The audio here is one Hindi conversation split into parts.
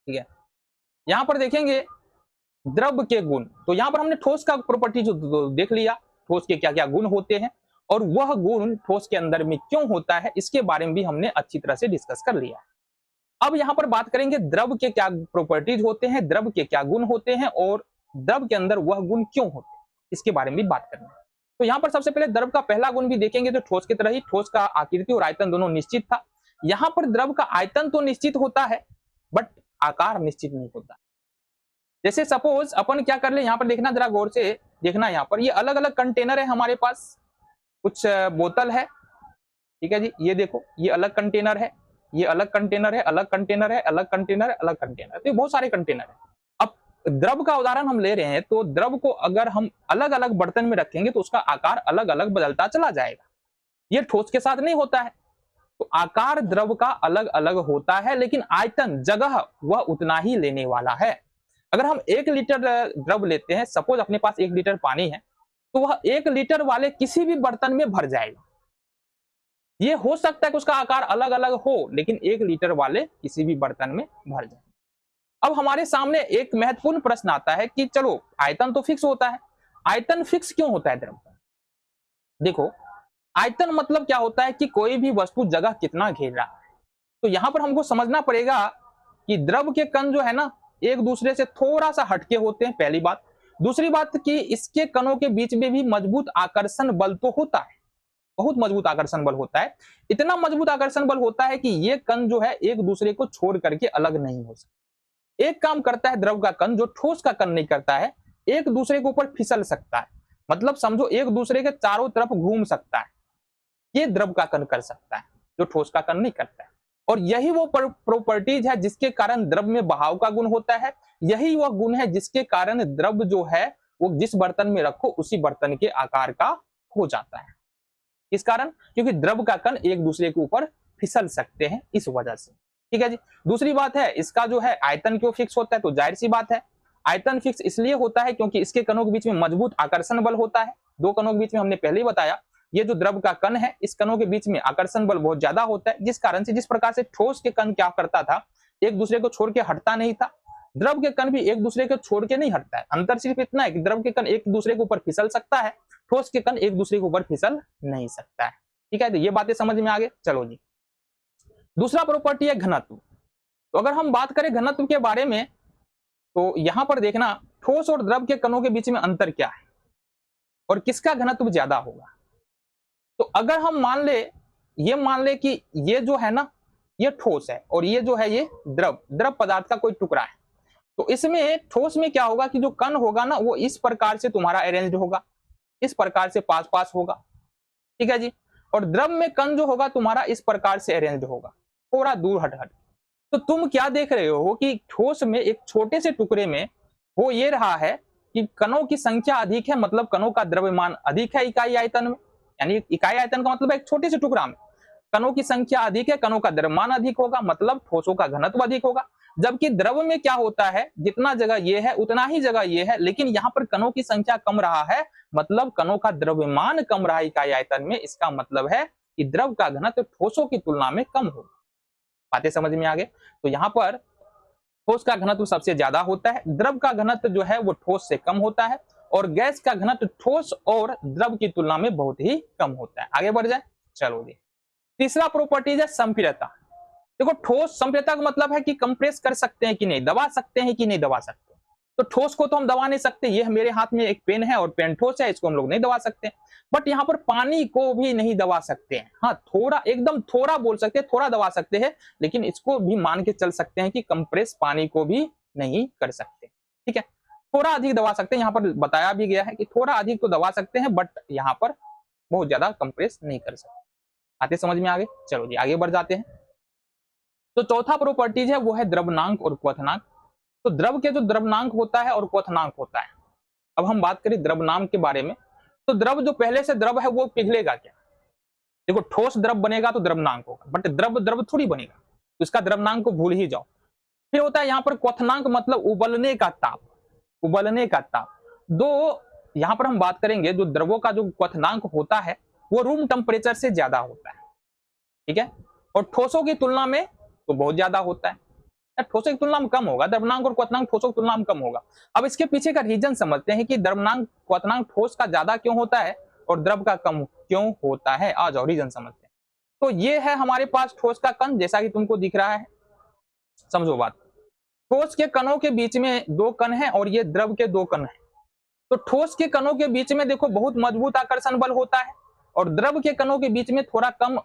ठीक है। यहाँ पर देखेंगे द्रव के गुण, तो यहाँ पर हमने ठोस का प्रॉपर्टी जो देख लिया, ठोस के क्या क्या गुण होते हैं और वह गुण ठोस के अंदर में क्यों होता है, इसके बारे में भी हमने अच्छी तरह से डिस्कस कर लिया। अब यहाँ पर बात करेंगे द्रव के क्या प्रॉपर्टीज होते हैं, द्रव के क्या गुण होते हैं और द्रव के अंदर वह गुण क्यों होते हैं, इसके बारे में भी बात करेंगे। तो यहाँ पर सबसे पहले द्रव का पहला गुण भी देखेंगे, जो ठोस की तरह ही ठोस का आकृति और आयतन दोनों निश्चित था। यहाँ पर द्रव का आयतन तो निश्चित होता है बट आकार निश्चित नहीं होता। जैसे सपोज अपन क्या कर ले, यहाँ पर देखना, जरा गौर से देखना, यहाँ पर ये अलग अलग कंटेनर है हमारे पास, कुछ बोतल है, ठीक है जी, ये देखो ये अलग कंटेनर है, ये अलग कंटेनर है, अलग कंटेनर है, अलग कंटेनर है, अलग कंटेनर, तो बहुत सारे कंटेनर है। अब द्रव का उदाहरण हम ले रहे हैं, तो द्रव को अगर हम अलग अलग बर्तन में रखेंगे तो उसका आकार अलग अलग बदलता चला जाएगा। ये ठोस के साथ नहीं होता है। तो आकार द्रव का अलग अलग होता है लेकिन आयतन जगह वह उतना ही लेने वाला है। अगर हम 1 लीटर द्रव लेते हैं, सपोज अपने पास 1 लीटर पानी है, तो वह 1 लीटर वाले किसी भी बर्तन में भर जाएगा। ये हो सकता है कि उसका आकार अलग अलग हो लेकिन 1 लीटर वाले किसी भी बर्तन में भर जाए। अब हमारे सामने एक महत्वपूर्ण प्रश्न आता है कि चलो आयतन तो फिक्स होता है, आयतन फिक्स क्यों होता है द्रव का? देखो, आयतन मतलब क्या होता है कि कोई भी वस्तु जगह कितना घेर रहा है। तो यहां पर हमको समझना पड़ेगा कि द्रव के कण जो है ना, एक दूसरे से थोड़ा सा हटके होते हैं, पहली बात। दूसरी बात कि इसके कणों के बीच में भी मजबूत आकर्षण बल तो होता है, बहुत मजबूत आकर्षण बल होता है। इतना मजबूत आकर्षण बल होता है कि ये कण जो है एक दूसरे को छोड़ करके अलग नहीं हो सकते। एक काम करता है द्रव का कण जो ठोस का कण नहीं करता है, एक दूसरे के ऊपर फिसल सकता है, मतलब समझो एक दूसरे के चारों तरफ घूम सकता है। ये द्रव का कण कर सकता है जो ठोस का कण नहीं करता है। और यही वो प्रॉपर्टीज है जिसके कारण द्रव में बहाव का गुण होता है। यही वह गुण है जिसके कारण द्रव जो है वो जिस बर्तन में रखो उसी बर्तन के आकार का हो जाता है। इस कारण, क्योंकि द्रव का कण एक दूसरे के ऊपर फिसल सकते हैं, इस वजह से। ठीक है जी। दूसरी बात है, इसका जो है आयतन क्यों फिक्स होता है, तो जाहिर सी बात है आयतन फिक्स इसलिए होता है क्योंकि इसके कणों के बीच में मजबूत आकर्षण बल होता है। दो कणों के बीच में हमने पहले ही बताया, ये जो द्रव का कण है इस कणों के बीच में आकर्षण बल बहुत ज्यादा होता है, जिस कारण से जिस प्रकार से ठोस के कण क्या करता था, एक दूसरे को छोड़ के हटता नहीं था, द्रव के कण भी एक दूसरे को छोड़ के नहीं हटता है। अंतर सिर्फ इतना है कि द्रव के कण एक दूसरे के ऊपर फिसल सकता है, ठोस के कण एक दूसरे के ऊपर फिसल नहीं सकता है। ठीक है, तो ये बातें समझ में आ गई। चलो जी, दूसरा प्रॉपर्टी है घनत्व। तो अगर हम बात करें घनत्व के बारे में, तो यहां पर देखना ठोस और द्रव के कणों के बीच में अंतर क्या है और किसका घनत्व ज्यादा होगा। तो अगर हम मान ले कि ये जो है ना ये ठोस है और ये जो है ये द्रव पदार्थ का कोई टुकड़ा है, तो इसमें ठोस में क्या होगा कि जो कण होगा ना वो इस प्रकार से तुम्हारा अरेंज्ड होगा, इस प्रकार से पास पास होगा। ठीक है जी। और द्रव में कण जो होगा तुम्हारा इस प्रकार से अरेंज्ड होगा, थोड़ा दूर हट हट। तो तुम क्या देख रहे हो कि ठोस में एक छोटे से टुकड़े में हो ये रहा है कि कणों की संख्या अधिक है, मतलब कणों का द्रव्यमान अधिक है इकाई आयतन में, यानी इकाई आयतन का मतलब एक छोटे से टुकड़ा में कणों की संख्या अधिक है, कणों का द्रव्यमान अधिक होगा, मतलब ठोसों का घनत्व अधिक होगा। जबकि द्रव में क्या होता है, जितना जगह ये है उतना ही जगह ये है, लेकिन यहाँ पर कणों की संख्या कम रहा है, मतलब कणों का द्रव्यमान कम रहा है इकाई आयतन में। इसका मतलब है कि द्रव का घनत्व ठोसों की तुलना में कम होगा। बातें समझ में आ गए। तो यहाँ पर ठोस का घनत्व सबसे ज्यादा होता है, द्रव का घनत्व जो है वो ठोस से कम होता है, और गैस का घनत्व ठोस और द्रव की तुलना में बहुत ही कम होता है। आगे बढ़ जाए, चलो जी। तीसरा प्रॉपर्टीज है संप्रियता। देखो, ठोस संप्रियता का मतलब है कि कंप्रेस कर सकते हैं कि नहीं, दबा सकते हैं कि नहीं दबा सकते। तो ठोस को तो हम दबा नहीं सकते, ये मेरे हाथ में एक पेन है और पेन ठोस है, इसको हम लोग नहीं दबा सकते। बट यहाँ पर पानी को भी नहीं दबा सकते हैं। हाँ, थोड़ा, एकदम थोड़ा बोल सकते हैं, थोड़ा दबा सकते हैं, लेकिन इसको भी मान के चल सकते हैं कि कंप्रेस पानी को भी नहीं कर सकते। ठीक है, थोड़ा अधिक दबा सकते हैं, यहाँ पर बताया भी गया है कि थोड़ा अधिक तो दबा सकते हैं, बट यहाँ पर बहुत ज्यादा कंप्रेस नहीं कर सकते। आते समझ में आ गए। चलो जी, आगे बढ़ जाते हैं। तो चौथा प्रॉपर्टीज है वो है द्रव्यनांक और क्वथनांक। तो द्रव के जो द्रव्यनांक होता है और क्वथनांक होता है। अब हम बात करें द्रव्यनांक के बारे में, तो द्रव जो पहले से द्रव है वो पिघलेगा क्या? देखो, ठोस द्रव बनेगा तो द्रव्यनांक होगा, बट द्रव द्रव थोड़ी बनेगा, तो इसका द्रव्यनांक को भूल ही जाओ। फिर होता है यहाँ पर क्वथनांक, मतलब उबलने का ताप, उबलने का ताप। दो यहाँ पर हम बात करेंगे, जो द्रवों का जो क्वथनांक होता है वो रूम टेम्परेचर से ज्यादा होता है। ठीक है, और ठोसों की तुलना में तो बहुत ज्यादा होता है। या ठोसों की तुलना में कम होगा। द्रव्यमानक और क्वथनांक ठोसों की तुलना में कम होगा। अब इसके पीछे का रीजन समझते हैं कि द्रव्यमानक क्वथनांक ठोस का ज्यादा क्यों होता है और द्रव का कम क्यों होता है। आ जाओ रीजन समझते हैं। तो ये है हमारे पास ठोस का कण, जैसा कि तुमको दिख रहा है। समझो बात, ठोस के कणों के बीच में दो कण हैं और ये द्रव के दो कण हैं। तो ठोस के कणों के बीच में देखो बहुत मजबूत आकर्षण बल होता है और द्रव के कणों के बीच में थोड़ा कम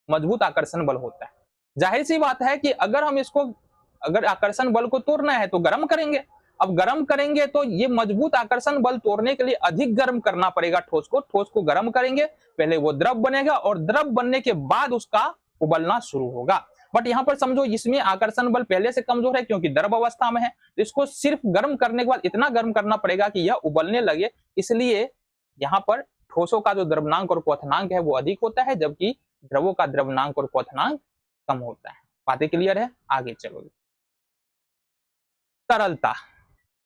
मजबूत आकर्षण बल होता है। जाहिर सी बात है कि अगर आकर्षण बल को तोड़ना है तो गर्म करेंगे। अब गर्म करेंगे तो ये मजबूत आकर्षण बल तोड़ने के लिए अधिक गर्म करना पड़ेगा ठोस को। ठोस को गर्म करेंगे, पहले वो द्रव बनेगा और द्रव बनने के बाद उसका उबलना शुरू होगा। बट यहाँ पर समझो इसमें आकर्षण बल पहले से कमजोर है क्योंकि द्रव अवस्था में है, तो इसको सिर्फ गर्म करने के बाद इतना गर्म करना पड़ेगा कि यह उबलने लगे। इसलिए यहाँ पर ठोसों का जो द्रव्यमानक और क्वथनांक है वो अधिक होता है, जबकि द्रवों का द्रव्यमानक और क्वथनांक कम होता है। बातें क्लियर है? आगे चलो। तरलता।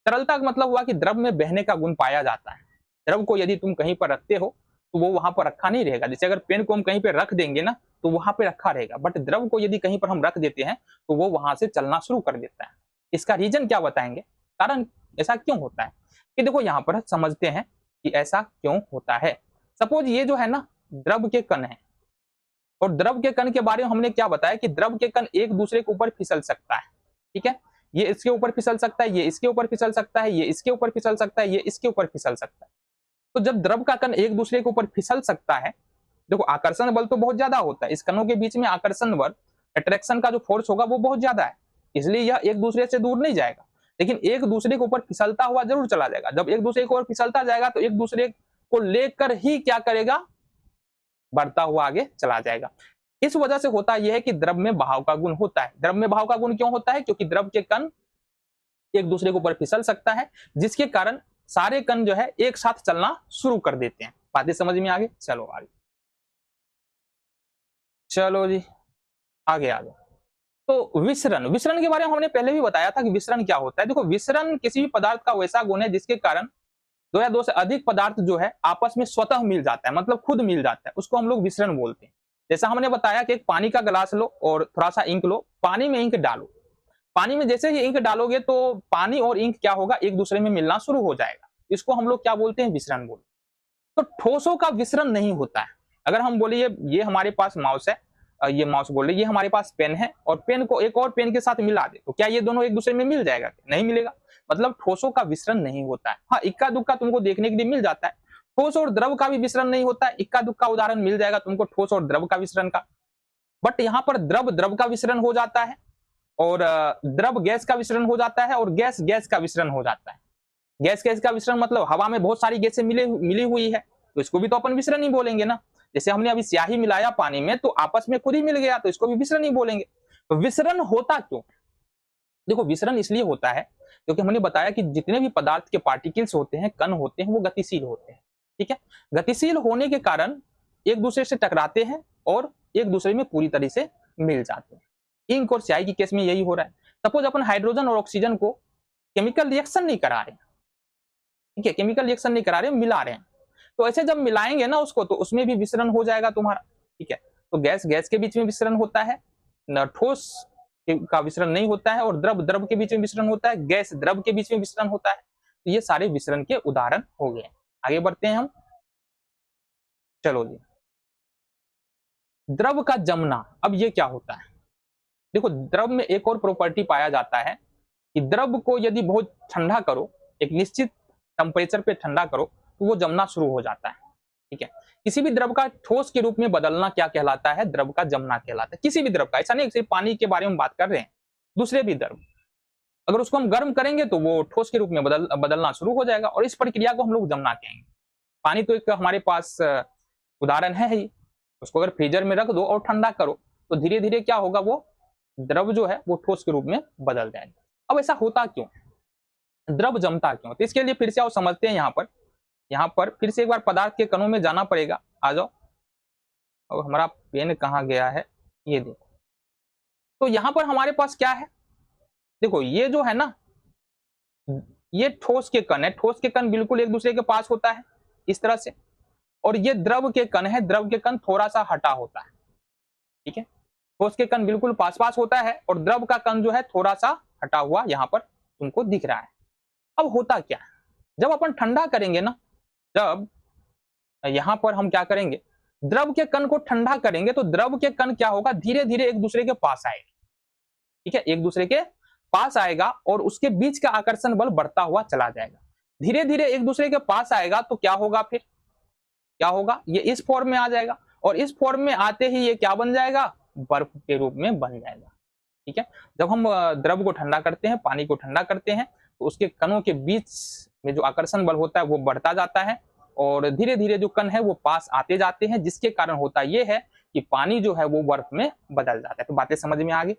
तरलता का मतलब हुआ कि द्रव में बहने का गुण पाया जाता है। द्रव को यदि तुम कहीं पर रखते हो तो वो वहां पर रखा नहीं रहेगा। जैसे अगर पेन को हम कहीं पर रख देंगे ना तो वहां पे रखा रहेगा, बट द्रव को यदि कहीं पर हम रख देते हैं तो वो वहां से चलना शुरू कर देता है। इसका रीजन क्या बताएंगे, कारण ऐसा क्यों होता है? कि देखो यहाँ पर समझते हैं कि ऐसा क्यों होता है। सपोज ये जो है ना द्रव के कण है और द्रव के कण के बारे में हमने क्या बताया कि द्रव के कण एक दूसरे के ऊपर फिसल सकता है। ठीक है, ये इसके ऊपर फिसल सकता है, ये इसके ऊपर फिसल सकता है, ये इसके ऊपर फिसल सकता है, ये इसके ऊपर फिसल सकता है। तो जब द्रव का कण एक दूसरे के ऊपर फिसल सकता है, देखो आकर्षण बल तो बहुत ज्यादा होता है, इस कणों के बीच में आकर्षण बल, अट्रैक्शन का जो फोर्स होगा वो बहुत ज्यादा है, इसलिए यह एक दूसरे से दूर नहीं जाएगा, लेकिन एक दूसरे के ऊपर फिसलता हुआ जरूर चला जाएगा। जब एक दूसरे के ऊपर फिसलता जाएगा तो एक दूसरे को लेकर ही क्या करेगा, बढ़ता हुआ आगे चला जाएगा। इस वजह से होता यह है कि द्रव में बहाव का गुण होता है। द्रव में बहाव का गुण क्यों होता है? क्योंकि द्रव के कण एक दूसरे के ऊपर फिसल सकता है, जिसके कारण सारे कण जो है एक साथ चलना शुरू कर देते हैं। बातें समझ में आगे? चलो आगे, चलो जी आगे आ जाओ। तो विसरण, विसरण के बारे में हमने पहले भी बताया था कि विसरण क्या होता है। देखो विसरण किसी भी पदार्थ का वैसा गुण है जिसके कारण दो या दो से अधिक पदार्थ जो है आपस में स्वतः मिल जाता है, मतलब खुद मिल जाता है, उसको हम लोग विसरण बोलते हैं। जैसा हमने बताया कि एक पानी का गिलास लो और थोड़ा सा इंक लो, पानी में इंक डालो, पानी में जैसे ही इंक डालोगे तो पानी और इंक क्या होगा, एक दूसरे में मिलना शुरू हो जाएगा। इसको हम लोग क्या बोलते हैं, विसरण बोलते हैं। तो ठोसों का विसरण नहीं होता है। अगर हम बोले ये हमारे पास माउस है, ये माउस बोल रहे ये हमारे पास पेन है और पेन को एक और पेन के साथ मिला दे तो क्या ये दोनों एक दूसरे में मिल जाएगा? नहीं मिलेगा। मतलब ठोसों का विसरण नहीं होता है। हाँ, इक्का दुक्का तुमको देखने के लिए मिल जाता है। ठोस और द्रव का भी विसरण नहीं होता है। इक्का दुक्का उदाहरण मिल जाएगा तुमको ठोस और द्रव का विसरण का। बट यहाँ पर द्रव द्रव का विसरण हो जाता है और द्रव गैस का विसरण हो जाता है और गैस गैस का विसरण हो जाता है। गैस गैस का विसरण मतलब हवा में बहुत सारी गैसें मिली हुई है, तो इसको भी तो अपन विसरण ही बोलेंगे ना। जैसे हमने अभी स्याही मिलाया पानी में तो आपस में खुद ही मिल गया, तो इसको भी विसरण ही बोलेंगे। तो विसरण होता क्यों? देखो विसरण इसलिए होता है क्योंकि हमने बताया कि जितने भी पदार्थ के पार्टिकल्स होते हैं, कण होते हैं, वो गतिशील होते हैं। ठीक है, गतिशील होने के कारण एक दूसरे से टकराते हैं और एक दूसरे में पूरी तरह से मिल जाते हैं। इंक और स्याही की केस में यही हो रहा है। सपोज अपन हाइड्रोजन और ऑक्सीजन को केमिकल रिएक्शन नहीं करा रहे, ठीक है, केमिकल रिएक्शन नहीं करा रहे, मिला रहे हैं, तो ऐसे जब मिलाएंगे ना उसको तो उसमें भी विसरण हो जाएगा तुम्हारा। ठीक है, तो गैस गैस के बीच में विसरण होता है, ठोस का विसरण नहीं होता है, और द्रव द्रव के बीच में विसरण होता है, गैस द्रव के बीच में विसरण होता है। तो ये सारे विसरण के उदाहरण हो गए। आगे बढ़ते हैं हम, चलो जी। द्रव का जमना, अब ये क्या होता है? देखो द्रव में एक और प्रॉपर्टी पाया जाता है कि द्रव को यदि बहुत ठंडा करो, एक निश्चित टेम्परेचर पे ठंडा करो तो वो जमना शुरू हो जाता है। ठीक है, किसी भी द्रव का ठोस के रूप में बदलना क्या कहलाता है? द्रव का जमना कहलाता है। किसी भी द्रव का, ऐसा नहीं सिर्फ पानी के बारे में बात कर रहे हैं, दूसरे भी द्रव अगर उसको हम गर्म करेंगे तो वो ठोस के रूप में बदलना शुरू हो जाएगा, और इस प्रक्रिया को हम लोग जमना कहेंगे। पानी तो एक हमारे पास उदाहरण है ही, उसको अगर फ्रीजर में रख दो और ठंडा करो तो धीरे धीरे क्या होगा, वो द्रव जो है वो ठोस के रूप में बदल जाएगा। अब ऐसा होता क्यों, द्रव जमता क्यों? तो इसके लिए फिर से आओ समझते हैं। यहाँ पर फिर से एक बार पदार्थ के कणों में जाना पड़ेगा। आ जाओ, और हमारा पेन कहाँ गया है, ये देखो। तो यहाँ पर हमारे पास क्या है, देखो ये जो है ना, ये ठोस के कण है। ठोस के कण बिल्कुल एक दूसरे के पास होता है इस तरह से, और ये द्रव के कण है। द्रव के कण थोड़ा सा हटा होता है। ठीक है, ठोस के कण बिल्कुल पास पास होता है और द्रव का कण जो है थोड़ा सा हटा हुआ यहाँ पर तुमको दिख रहा है। अब होता क्या है, जब अपन ठंडा करेंगे ना, जब यहाँ पर हम क्या करेंगे, द्रव के कण को ठंडा करेंगे तो द्रव के कण क्या होगा, धीरे धीरे एक दूसरे के पास आएगा। ठीक है, एक दूसरे के पास आएगा और उसके बीच का आकर्षण बल बढ़ता हुआ चला जाएगा। धीरे धीरे एक दूसरे के पास आएगा तो क्या होगा, फिर क्या होगा, ये इस फॉर्म में आ जाएगा और इस फॉर्म में आते ही ये क्या बन जाएगा, बर्फ के रूप में बन जाएगा। ठीक है, जब हम द्रव को ठंडा करते हैं, पानी को ठंडा करते हैं, तो उसके कणों के बीच में जो आकर्षण बल होता है वो बढ़ता जाता है और धीरे धीरे जो कण है वो पास आते जाते हैं, जिसके कारण होता ये है कि पानी जो है वो बर्फ में बदल जाता है। तो बातें समझ में आ गई।